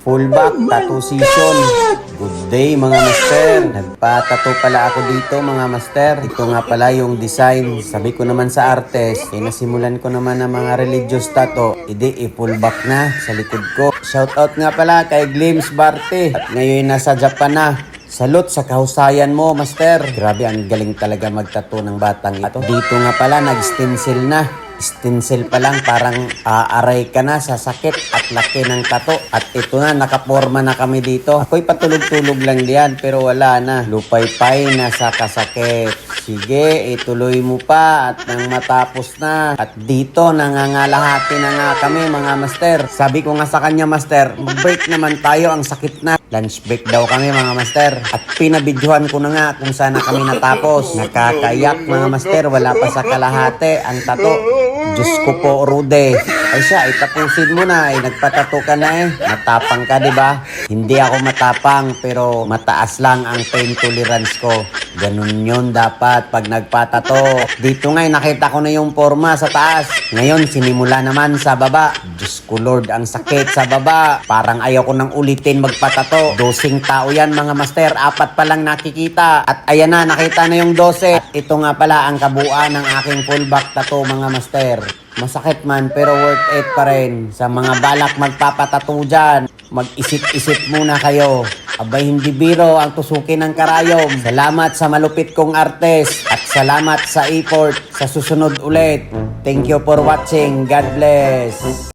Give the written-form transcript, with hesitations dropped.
Full back tattoo season. Good day mga master. Nagpa-tattoo pala ako dito mga master. Ito nga pala yung design. Sabi ko naman sa artist, nasimulan ko naman ng mga religious tattoo. I-full back na sa likod ko. Shoutout nga pala kay Glims Barte. At ngayon nasa Japan na. Salute sa kahusayan mo, master. Grabe, ang galing talaga magtattoo ng batang ito. Dito nga pala, nag-stencil na. Stencil pa lang, parang aaray ka na sa sakit at laki ng tato. At ito na, nakaporma na kami dito. Ako'y patulog-tulog lang diyan, pero wala na. Lupay-pay na sa kasakit. Sige, ituloy mo pa at nang matapos na. At dito, nangangalahati na nga kami mga master. Sabi ko nga sa kanya, master, mag-break naman tayo, ang sakit na. Lunch break daw kami mga master. At pinabidyohan ko na nga kung sana kami natapos. Nakakayak mga master, wala pa sa kalahati ang tato. Diyos ko po, Rude. Ay siya, tapusin mo na. Nagpatato ka na eh. Matapang ka, di ba? Hindi ako matapang, pero mataas lang ang pain tolerance ko. Ganun yun dapat pag nagpatato. Dito nga, nakita ko na yung forma sa taas. Ngayon, sinimula naman sa baba. Diyos ko, Lord, ang sakit sa baba. Parang ayaw ko nang ulitin magpatato. 12 tao yan, mga master. 4 pa lang nakikita. At ayan na, nakita na yung 12. At ito nga pala ang kabuuan ng aking full back tattoo, mga master. Masakit man pero worth it pa rin. Sa mga balak magpapatato dyan, mag-isip-isip muna kayo. Abay, hindi biro ang tusukin ng karayom. Salamat sa malupit kong artist at salamat sa effort. Sa susunod ulit. Thank you for watching. God bless.